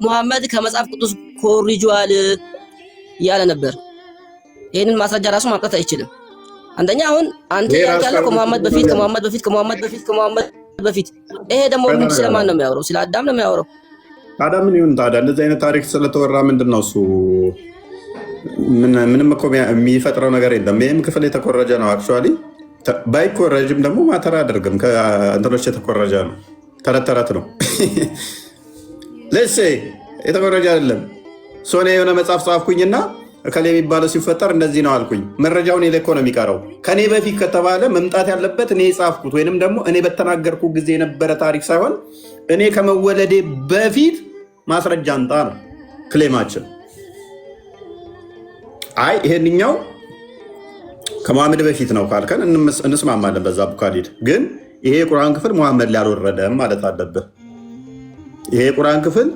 ሙሐመድ ከመጽሐፍ ቅዱስ ኮርጇል እያለ ነበር። ይሄንን ማስረጃ ራሱ ማምጣት አይችልም። አንደኛ አሁን አንተ ያልከው ከሙሐመድ በፊት ይሄ ደግሞ ስለማን ነው የሚያወራው? ስለ አዳም ነው የሚያወራው። ታዲያ ምን ይሁን ታዲያ? እንደዚህ አይነት ታሪክ ስለተወራ ምንድነው እሱ? ምንም እኮ የሚፈጥረው ነገር የለም። ይህም ክፍል የተኮረጀ ነው። አክቹዋሊ ባይኮረጅም ደግሞ ማተር አያደርግም። ከእንትኖች የተኮረጀ ነው። ተረት ነው። ለሴ የተኮረጀ አይደለም። ሶኔ የሆነ መጽሐፍ ጻፍኩኝና እከሌ የሚባለው ሲፈጠር እንደዚህ ነው አልኩኝ። መረጃውን እኔ እኮ ነው የሚቀረው። ከኔ በፊት ከተባለ መምጣት ያለበት እኔ የጻፍኩት ወይንም ደግሞ እኔ በተናገርኩ ጊዜ የነበረ ታሪክ ሳይሆን እኔ ከመወለዴ በፊት ማስረጃ አንጣ ነው ክሌማችን። አይ ይሄንኛው ከመሐመድ በፊት ነው ካልከን እንስማማለን። በዛ ቡካሊድ ግን ይሄ የቁርአን ክፍል መሐመድ ላይ አልወረደም ማለት አለብህ። ይሄ የቁርአን ክፍል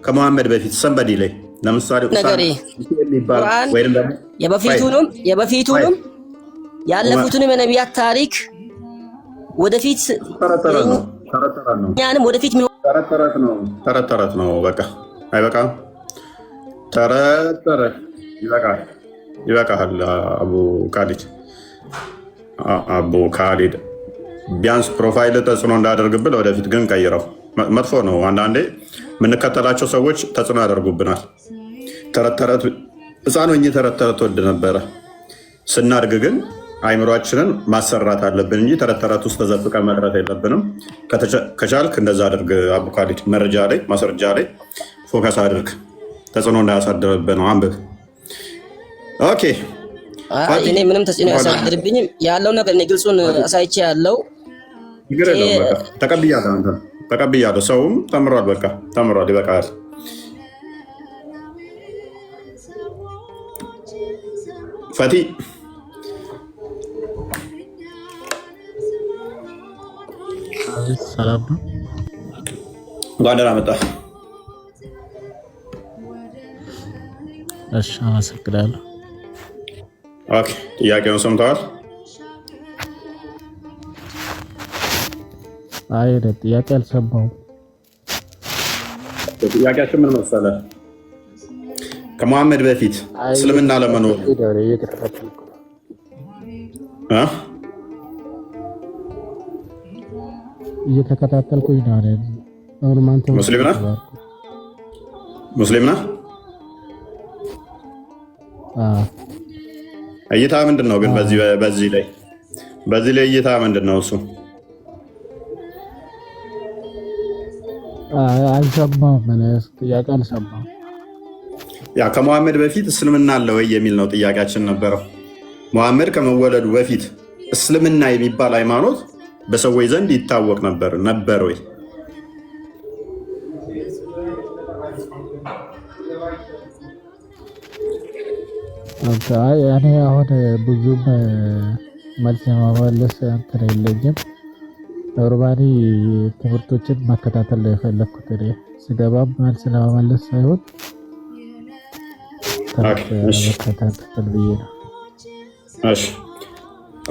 ከመሐመድ በፊት ሰንበዲ ላይ ለምሳሌ የበፊቱንም ያለፉትንም የነቢያት ታሪክ ወደፊት እኛንም ወደፊት ተረት ነው። በቃ አይበቃም? ተረት ይበቃል። አቡ ካሊድ ቢያንስ ፕሮፋይል ተጽዕኖ እንዳደርግብህ ወደፊት ግን ቀይረው። መጥፎ ነው። አንዳንዴ የምንከተላቸው ሰዎች ተጽዕኖ ያደርጉብናል። ተረት ሕፃን ሆኜ ተረት ወድ ነበረ። ስናድግ ግን አይምሯችንን ማሰራት አለብን እንጂ ተረት ውስጥ ተዘፍቀ መቅረት የለብንም። ከቻልክ እንደዛ አድርግ። አቡ ካሊድ መረጃ ላይ ማስረጃ ላይ ፎከስ አድርግ። ተጽዕኖ እንዳያሳድርብህ ነው። አንብብ። ኦኬ። እኔ ምንም ተጽዕኖ ያሳድርብኝም ያለው ነገር እኔ ግልጹን አሳይቼ ያለው ተቀብያለሁ። ሰውም ተምሯል። በቃ ተምሯል። ይበቃል። ፈቲ ሰላም ነው። እንኳን ደህና መጣህ። እሺ፣ አመሰግናለሁ። ኦኬ፣ ጥያቄውን ሰምተዋል? አይ ጥያቄ አልሰማሁም። ጥያቄያችን ምን መሰለህ? ከመሐመድ በፊት እስልምና ለመኖር እየተከታተልኩኝ ነው አይደል? ሙስሊም ነህ? እይታ ምንድን ነው ግን በዚህ ላይ እይታ ምንድን ነው? እሱ አልሰማሁም። ጥያቄ አልሰማሁም። ያ ከመሐመድ በፊት እስልምና አለ ወይ የሚል ነው ጥያቄያችን ነበረው። መሐመድ ከመወለዱ በፊት እስልምና የሚባል ሃይማኖት በሰዎች ዘንድ ይታወቅ ነበር ወይ? እኔ አሁን ብዙም መልስ የማመለስ እንትን የለኝም። ኖርማሊ ትምህርቶችን መከታተል ነው የፈለግኩት። እኔ ስገባም መልስ ለመመለስ ሳይሆን መከታተል ብዬ ነው።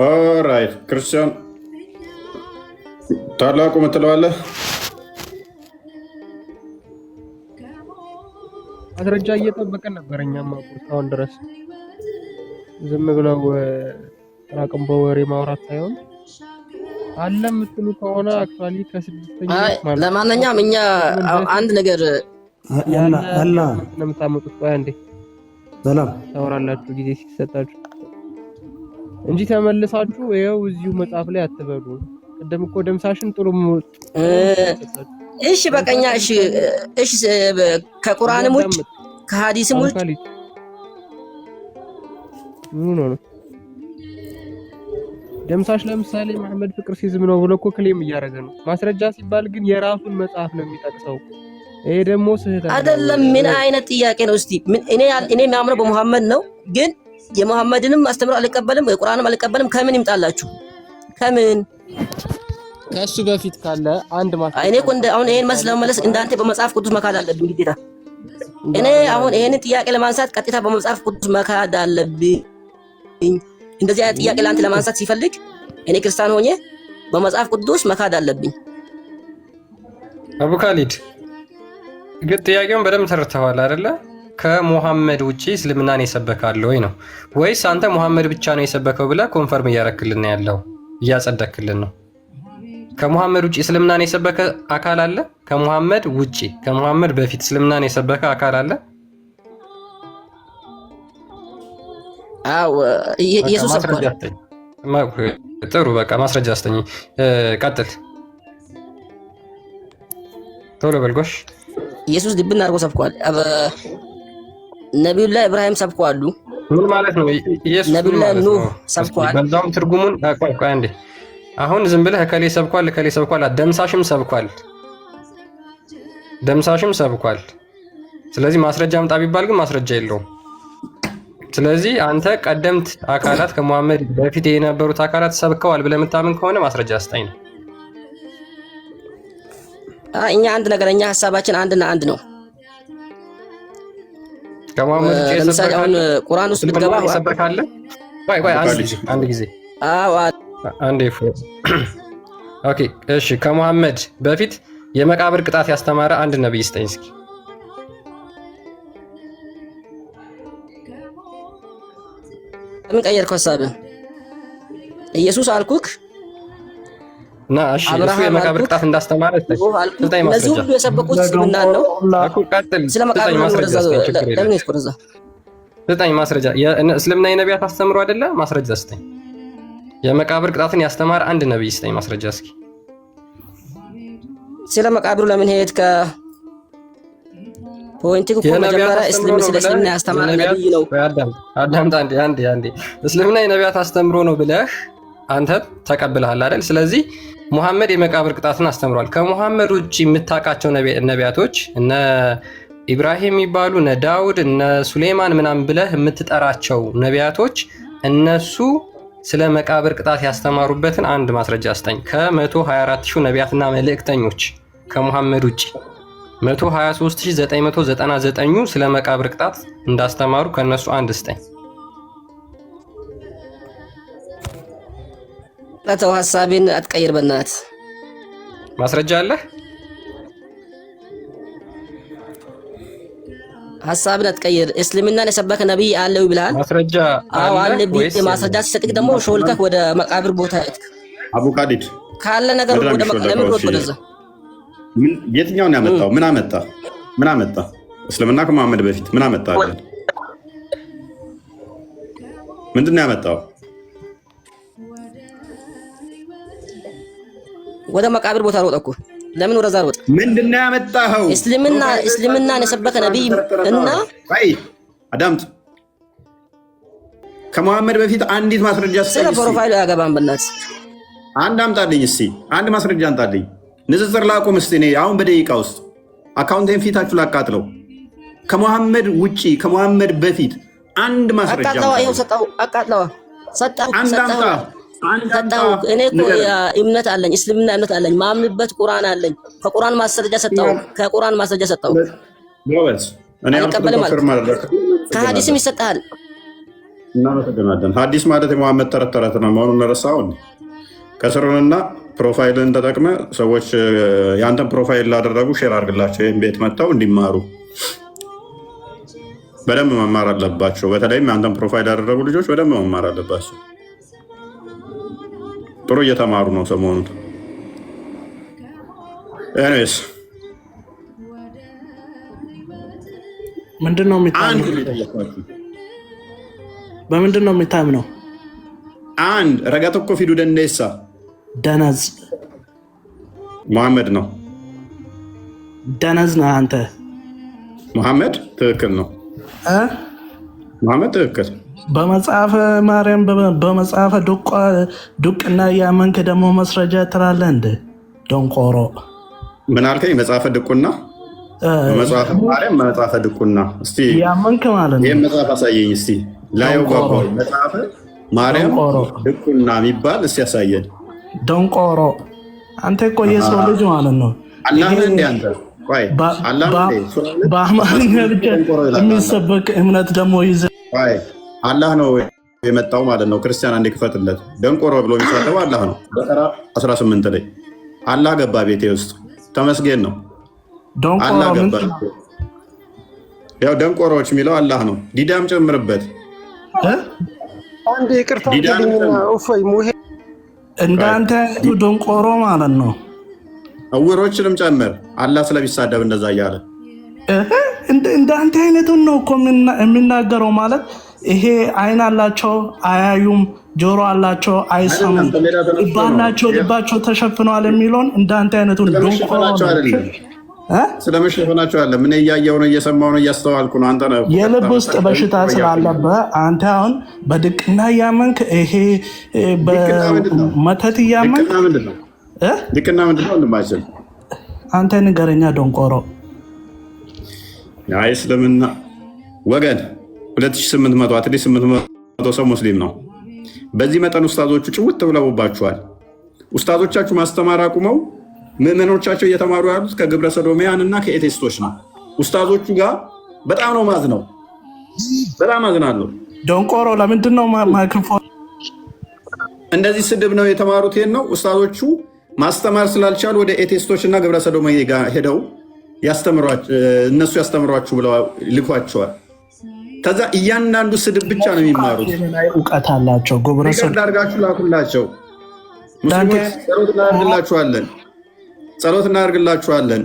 ኦራይት ክርስቲያን ታላቁ ምትለዋለህ? ማስረጃ እየጠበቀን ነበር። እኛም እስካሁን ድረስ ዝም ብለው አቅም በወሬ ማውራት ሳይሆን አለ የምትሉ ከሆነ አክቹዋሊ ከስድስተኛ ማለት ለማንኛውም እኛ አንድ ነገር ያላ ለምታመጡት ቆይ አንዴ ሰላም ታወራላችሁ ጊዜ ሲሰጣችሁ እንጂ ተመልሳችሁ ይኸው እዚሁ መጽሐፍ ላይ አትበሉ። ቅድም እኮ ደምሳሽን ጥሩ እሺ በቀኛ እሺ ከቁርአንም ውጭ ከሐዲስም ውጭ ምን ነው ደምሳሽ ለምሳሌ መሐመድ ፍቅር ሲዝም ነው ብሎ እኮ ክሌም እያደረገ ነው። ማስረጃ ሲባል ግን የራሱን መጽሐፍ ነው የሚጠቅሰው። ይሄ ደግሞ ስህተት አይደለም። ምን አይነት ጥያቄ ነው? እስቲ እኔ የሚያምነው በመሐመድ ነው፣ ግን የመሐመድንም አስተምሮ አልቀበልም፣ የቁርአንም አልቀበልም። ከምን ይምጣላችሁ? ከምን ከሱ በፊት ካለ አንድ ማስረጃ እኔ እኮ አሁን ይሄን መልስ ለመመለስ እንዳንተ በመጽሐፍ ቅዱስ መካድ አለብኝ ግዴታ። እኔ አሁን ይሄንን ጥያቄ ለማንሳት ቀጥታ በመጽሐፍ ቅዱስ መካድ አለብኝ። እንደዚህ አይነት ጥያቄ ለአንተ ለማንሳት ሲፈልግ እኔ ክርስቲያን ሆኜ በመጽሐፍ ቅዱስ መካድ አለብኝ። አቡ ካሊድ ግን ጥያቄውን በደንብ ተረድተዋል አይደለ? ከሙሐመድ ውጪ እስልምናን የሰበካለ ወይ ነው ወይስ አንተ ሙሐመድ ብቻ ነው የሰበከው ብለህ ኮንፈርም እያረክልን ያለው እያጸደክልን ነው? ከሙሐመድ ውጪ እስልምናን የሰበከ አካል አለ? ከሙሐመድ ውጪ ከሙሐመድ በፊት እስልምናን የሰበከ አካል አለ? አዎ ኢየሱስ ሰብኳል። ጥሩ በቃ ማስረጃ አስተኝ ቀጥል። ቶሎ በልጎሽ። ኢየሱስ ድብን አድርጎ ሰብኳል። ነብዩላህ ኢብራሂም ሰብኳሉ። ምን ማለት ነው? ኢየሱስ ነብዩላህ ኑህ ሰብኳል። በዛውም ትርጉሙን ቆይ አንዴ። አሁን ዝም ብለህ ከሌ ሰብኳል ደምሳሽም ሰብኳል። ስለዚህ ማስረጃ አምጣ ቢባል ግን ማስረጃ የለውም። ስለዚህ አንተ ቀደምት አካላት ከሙሐመድ በፊት የነበሩት አካላት ሰብከዋል ብለህ የምታምን ከሆነ ማስረጃ አስጠኝ ነው። እኛ አንድ ነገር እኛ ሐሳባችን አንድና አንድ ነው። ከሙሐመድ ለምሳሌ አሁን ቁርአን ውስጥ ብትገባ ሰበካለ አንድ ጊዜ አንዴ ኦኬ እሺ። ከሙሐመድ በፊት የመቃብር ቅጣት ያስተማረ አንድ ነብይ ስጠኝ እስኪ። ምን ቀየርከው ሐሳብህ? ኢየሱስ አልኩክ እና እሺ እሱ የመቃብር ቅጣት እንዳስተማረ ስጠኝ ማስረጃ። ሁሉ የሰበኩት እስልምና ነው እኮ ቀጥል። ስለመቃብር ማስረጃ ለምን ይስቆረዛ? ስጠኝ ማስረጃ። እስልምና የነቢያት አስተምሮ አይደለ? ማስረጃ ስጠኝ። የመቃብር ቅጣትን ያስተማረ አንድ ነብይ ስጠኝ ማስረጃ እስኪ። ስለመቃብሩ ለምን ሄድክ? ፖይንቲኩ መጀመሪያ እስልምና ያስተማረ ነብይ ነው። አዳምጥ አንዴ እስልምና የነቢያት አስተምሮ ነው ብለህ አንተ ተቀብለሃል አይደል? ስለዚህ ሙሐመድ የመቃብር ቅጣትን አስተምሯል። ከሙሐመድ ውጪ የምታውቃቸው ነቢያቶች እነ ኢብራሂም የሚባሉ እነ ዳውድ እነ ሱሌማን ምናምን ብለህ የምትጠራቸው ነቢያቶች እነሱ ስለ መቃብር ቅጣት ያስተማሩበትን አንድ ማስረጃ አስጠኝ። ከ124,000 ነቢያትና መልእክተኞች ከሙሐመድ ውጪ 123,999 ስለ መቃብር ቅጣት እንዳስተማሩ ከነሱ አንድ ስጠኝ። ለተው ሐሳቤን አትቀይር በእናትህ። ማስረጃ አለ? ሐሳብን አትቀይር። እስልምናን የሰበከ ነብይ አለው ይብላል። ማስረጃ አለ ወይስ? ማስረጃ ሲሰጥክ ደግሞ ሾልከክ ወደ መቃብር ቦታ ሄድክ። አቡ ቃዲድ ካለ ነገር ወደ መቃብር ወደዛ የትኛውን ያመጣው? ምን አመጣ? እስልምና ከመሐመድ በፊት ምን አመጣ? ምንድን ነው ያመጣው? ወደ መቃብር ቦታ ሮጠ እኮ። ለምን ወደዛ ሮጠ? ምንድነው ያመጣኸው? እስልምናን የሰበከ ነብይ እና አዳምጥ። ከመሐመድ በፊት አንዲት ማስረጃ ስለ ፕሮፋይሉ ያገባን በእናትህ አንድ አምጣልኝ እስቲ። አንድ ማስረጃ አምጣልኝ። ንጽጽር ላቁም እስቲ። እኔ አሁን በደቂቃ ውስጥ አካውንቴን ፊታችሁ ላቃጥለው። ከመሐመድ ውጪ ከመሐመድ በፊት አንድ ማስረጃ አቃጥለዋ። ይኸው ሰጣው። አቃጥለዋ ሰጣው። ሰጣው። እኔ እኮ እምነት አለኝ፣ እስልምና እምነት አለኝ፣ ማምንበት ቁርአን አለኝ። ከቁርአን ማስረጃ ሰጣው። ጎበዝ። እኔ አልቀበልም ማለት ከሐዲስም ይሰጣል። እናመሰግናለን። ሐዲስ ማለት የመሐመድ ተረት ነው መሆኑን ረሳውን። ከስሩንና ፕሮፋይልን ተጠቅመ ሰዎች የአንተን ፕሮፋይል ላደረጉ ሼር አድርግላቸው። ይህም ቤት መጥተው እንዲማሩ በደንብ መማር አለባቸው። በተለይም የአንተን ፕሮፋይል ያደረጉ ልጆች በደንብ መማር አለባቸው። ጥሩ እየተማሩ ነው ሰሞኑን። ኤኒዌይስ ምንድን ነው የሚታምነው? በምንድን ነው የሚታምነው? አንድ ረጋት እኮ ፊዱ ደንዴሳ ደነዝ መሐመድ ነው። ደነዝ ነህ አንተ። መሐመድ ትክክል ነው። መሐመድ ትክክል። በመጽሐፈ ማርያም በመጽሐፈ ዱቅና እያመንክ ደግሞ መስረጃ ትላለህ እንደ ደንቆሮ። ምን አልከኝ? መጽሐፈ ድቁና፣ መጽሐፈ ማርያም፣ መጽሐፈ ድቁና። እስቲ እያመንክ ማለት ነው። ይህም መጽሐፍ አሳየኝ እስቲ። ላየው ጓጓ። መጽሐፈ ማርያም ድቁና የሚባል እስቲ ያሳየን። ደንቆሮ አንተ እኮ የሰው ልጅ ማለት ነው። አላህ እንደ አንተ ቆይ አላህ በአማርኛ ብቻ የሚሰበክ እምነት ደግሞ ይዘ ቆይ አላህ ነው የመጣው ማለት ነው። ክርስቲያን አንዴ ክፈትለት። ደንቆሮ ብሎ የሚሳደው አላህ ነው። በቀራ 18 ላይ አላህ ገባ ቤቴ ውስጥ ተመስገን ነው። አላህ ገባ። ያው ደንቆሮዎች የሚለው አላህ ነው። ዲዳም ጨምርበት። አንዴ ይቅርታ አድርግልኝና እፎይ ሙሄ እንዳንተ ደንቆሮ ማለት ነው። እውሮችንም ጨምር። አላህ ስለሚሳደብ እንደዛ እያለ እንዳንተ አይነቱን ነው እኮ የሚናገረው ማለት ይሄ አይን አላቸው አያዩም፣ ጆሮ አላቸው አይሰሙም፣ ልባላቸው ልባቸው ተሸፍነዋል የሚለውን እንዳንተ አይነቱን ደንቆሮ ስለመሸፈናቸው አለ። ምን እያየው ነው? እየሰማው ነው? እያስተዋልኩ ነው። አንተ ነው የልብ ውስጥ በሽታ ስላለበት አንተ አሁን በድቅና እያመንክ ይሄ በመተት እያመንክ ድቅና ምንድን ነው? እንደማይችል አንተ ንገረኛ ደንቆሮ። አይ እስልምና ወገን 2800 አትሊስት 800 ሰው ሙስሊም ነው። በዚህ መጠን ኡስታዞቹ ጭውት ብለውባችኋል። ኡስታዞቻችሁ ማስተማር አቁመው ምዕመኖቻቸው እየተማሩ ያሉት ከግብረ ሰዶሚያን እና ከኤቴስቶች ነው። ኡስታዞቹ ጋር በጣም ነው ማዝነው፣ በጣም አዝናለሁ። ደንቆሮ ለምንድን ነው ማይክሮፎን እንደዚህ ስድብ ነው የተማሩት? ይሄን ነው ኡስታዞቹ ማስተማር ስላልቻሉ ወደ ኤቴስቶች እና ግብረ ሰዶሚያን ጋር ሄደው እነሱ ያስተምሯችሁ ብለው ልኳቸዋል። ከዛ እያንዳንዱ ስድብ ብቻ ነው የሚማሩት። እውቀት አላቸው። ግብረ ሰዶም ዳርጋችሁ ላኩላቸው። ሙስሊሞች ጸሎት እናደርግላችኋለን።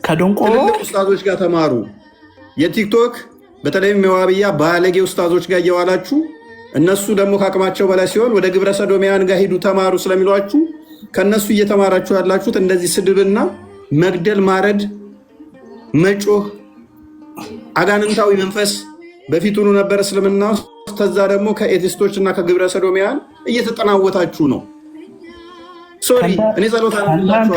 ከደንቆሮ ኡስታዞች ጋር ተማሩ። የቲክቶክ በተለይም የዋብያ ባለጌ ኡስታዞች ጋር እየዋላችሁ እነሱ ደግሞ ከአቅማቸው በላይ ሲሆን ወደ ግብረ ሰዶሚያን ጋር ሂዱ ተማሩ ስለሚሏችሁ ከነሱ እየተማራችሁ ያላችሁት እንደዚህ ስድብና መግደል፣ ማረድ፣ መጮህ፣ አጋንንታዊ መንፈስ በፊቱኑ ነበር እስልምና ውስጥ። ከዛ ደግሞ ከኤቲስቶች እና ከግብረ ሰዶሚያን እየተጠናወታችሁ ነው። ሶሪ እኔ ጸሎት አላችሁ